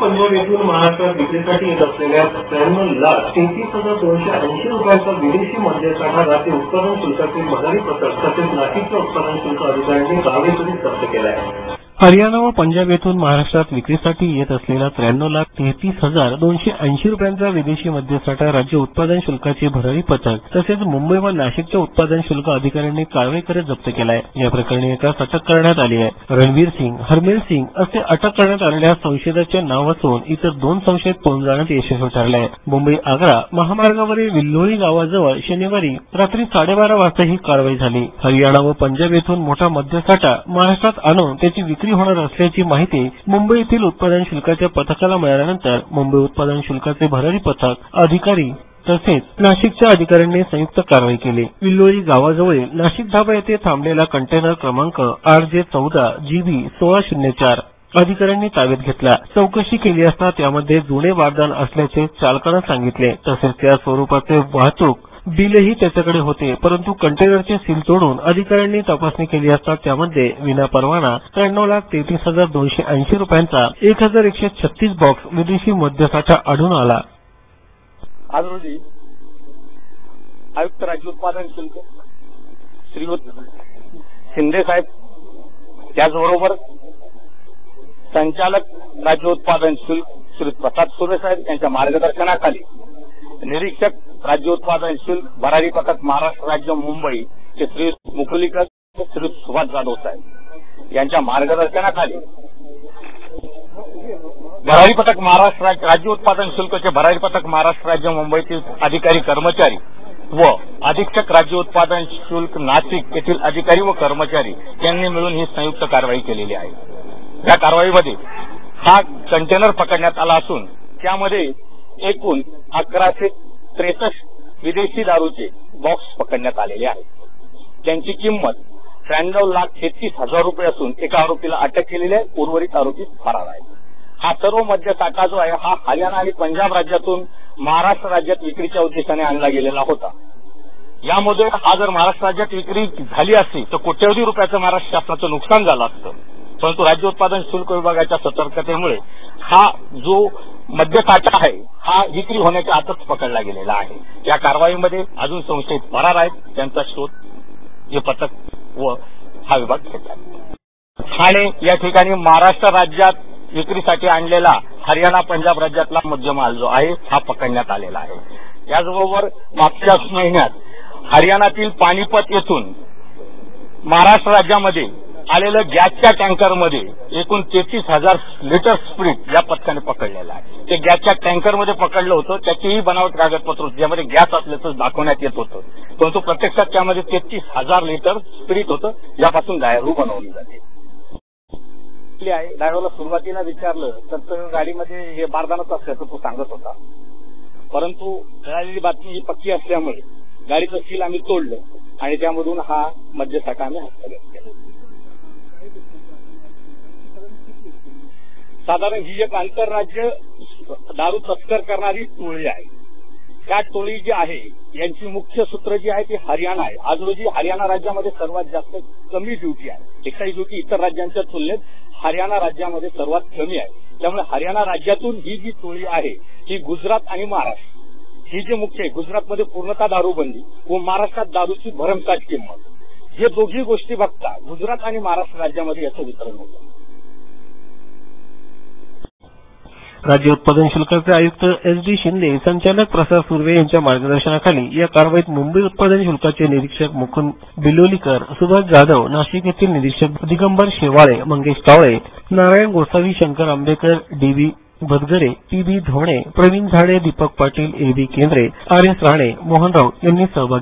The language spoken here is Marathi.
पंजाब येथून महाराष्ट्रात विक्रीसाठी येत असलेल्या 93,33,280 रुपयांचा विदेशी मद्यसाठा राज्य उत्पादन शुल्कातील भरारी पत्रक तसेच नाशिकच्या उत्पादन शुल्क अधिकाऱ्यांनी गावेतून जप्त केला आहे। हरियाणा व पंजाब येथून महाराष्ट्रात विक्रीसाठी येत असलेला 93,33,280 रुपयांचा विदेशी मद्यसाठा राज्य उत्पादन शुल्काचे भरारी पथक तसेच मुंबई व नाशिकच्या उत्पादन शुल्क अधिकाऱ्यांनी कारवाई करत जप्त केला आहे। या प्रकरणी एकास अटक करण्यात आली आहे। रणवीर सिंग, हरमेल सिंग असे अटक करण्यात आलेल्या संशयिताचे नाव असून इतर 2 संशयित पळून जाण्यात यशस्वी ठरले आहे। मुंबई आग्रा महामार्गावरील विल्लोळी गावाजवळ शनिवारी रात्री 12:30 वाजता ही कारवाई झाली। हरियाणा व पंजाब येथून मोठा मद्यसाठा महाराष्ट्रात आणून त्याची विक्री होणार असल्याची माहिती मुंबई येथील उत्पादन शुल्काच्या पथकाला मिळाल्यानंतर मुंबई उत्पादन शुल्काचे भरारी पथक अधिकारी तसेच नाशिकच्या अधिकाऱ्यांनी संयुक्त कारवाई केली। विल्लोळी गावाजवळील नाशिक धाबा येथे थांबलेला कंटेनर क्रमांक RJ14 GB 1604 अधिकाऱ्यांनी ताब्यात घेतला। चौकशी केली असता त्यामध्ये जुने बारदान असल्याचे चालकाने सांगितले। तसेच त्या स्वरूपाचे वाहतूक बिलही त्याच्याकडे होते, परंतु कंटेनरचे सील तोडून अधिकाऱ्यांनी तपासणी केली असता त्यामध्ये विनापरवाना 93,33,280 रुपयांचा 1,136 बॉक्स विदेशी मद्यसाठा आढळून आला। आज रोजी आयुक्त राज्य उत्पादन शुल्क श्रीयुत शिंदे साहेब त्याचबरोबर संचालक राज्य उत्पादन शुल्क श्री प्रसाद सुर्वे साहेब यांच्या मार्गदर्शनाखाली निरीक्षक राज्य उत्पादन शुल्क भरारी पथक महाराष्ट्र राज्य मुंबई चे श्री मुकुलीकर श्री सुभाष जाधव साहेब यांच्या मार्गदर्शनाखाली भरारी पथक महाराष्ट्र राज्य उत्पादन शुल्कचे भरारी पथक महाराष्ट्र राज्य मुंबईतील अधिकारी कर्मचारी व अधीक्षक राज्य उत्पादन शुल्क नाशिक येथील अधिकारी व कर्मचारी यांनी मिळून ही संयुक्त कारवाई केलेली आहे। या कारवाईमध्ये हा कंटेनर पकडण्यात आला असून त्यामध्ये एकूण 1163 विदेशी दारूचे बॉक्स पकडण्यात आलेले आहेत। त्यांची किंमत 93,33,000 रुपये असून एका आरोपीला अटक केलेली आहे, उर्वरित आरोपी फरार आहेत। हा सर्व मद्यसाठा जो आहे हा हरियाणा आणि पंजाब राज्यातून महाराष्ट्र राज्यात विक्रीच्या उद्देशाने आणला गेलेला होता। यामध्ये हा जर महाराष्ट्र राज्यात विक्री झाली असती तर कोट्यवधी रुपयाचं महाराष्ट्र शासनाचं नुकसान झालं असतं, परंतु राज्य उत्पादन शुल्क विभागाच्या सतर्कतेमुळे हा जो मद्यसाठा आहे हा विक्री होण्याच्या आतच पकडला गेलेला आहे। या कारवाईमध्ये अजून संशयित फरार आहेत, त्यांचा शोध हे पथक व हा विभाग घेतात। ठाणे या ठिकाणी महाराष्ट्र राज्यात विक्रीसाठी आणलेला हरियाणा पंजाब राज्यातला मद्यमाल जो आहे हा पकडण्यात आलेला आहे। याचबरोबर मागच्या महिन्यात हरियाणातील पानिपत येथून महाराष्ट्र राज्यामध्ये आलेलं गॅसच्या टँकरमध्ये एकूण 33,000 लिटर स्प्रीट या पथकाने पकडलेलं आहे। ते गॅसच्या टँकरमध्ये पकडलं होतं, त्याचीही बनावट कागदपत्र होती, ज्यामध्ये गॅस असल्याचं दाखवण्यात येत होतं, परंतु प्रत्यक्षात त्यामध्ये 33,000 लिटर स्प्रीट होतं, यापासून दारू बनवली जाते। ड्रायव्हरला सुरुवातीला विचारलं तर तो गाडीमध्ये हे बारदानच असल्याचं तो सांगत होता, परंतु मिळालेली बातमी ही पक्की असल्यामुळे गाडीचं सील आम्ही तोडलं आणि त्यामधून हा मद्यसाठा आम्ही हस्तगत केला। साधारण ही एक आंतरराज्य दारू तस्कर करणारी टोळी आहे। त्या टोळी जी आहे यांची मुख्य सूत्र जी आहे ती हरियाणा आहे। आज रोजी हरियाणा राज्यामध्ये सर्वात जास्त कमी ड्युटी आहे, एक्साईज ड्युटी इतर राज्यांच्या तुलनेत हरियाणा राज्यामध्ये सर्वात कमी आहे। त्यामुळे हरियाणा राज्यातून ही जी टोळी आहे ही गुजरात आणि महाराष्ट्र ही जी मुख्य आहे, गुजरातमध्ये पूर्णतः दारूबंदी व महाराष्ट्रात दारूची भरमसाठ किंमत, हे दोघी गोष्टी बघता गुजरात आणि महाराष्ट्र राज्यामध्ये याचं वितरण होतं। राज्य उत्पादन शुल्काचे आयुक्त SD शिंदे, संचालक प्रसाद सुर्वे यांच्या मार्गदर्शनाखाली या कारवाईत मुंबई उत्पादन शुल्काचे निरीक्षक मुकुंद बिलोलीकर, सुभाष जाधव, नाशिक येथील निरीक्षक दिगंबर शेवाळे, मंगेश कावळे, नारायण गोसावी, शंकर आंबेकर, DB भदगरे, PB धोणे, प्रवीण झाडे, दीपक पाटील, AB केंद्रे, RS राणे, मोहन राऊत यांनी सहभाग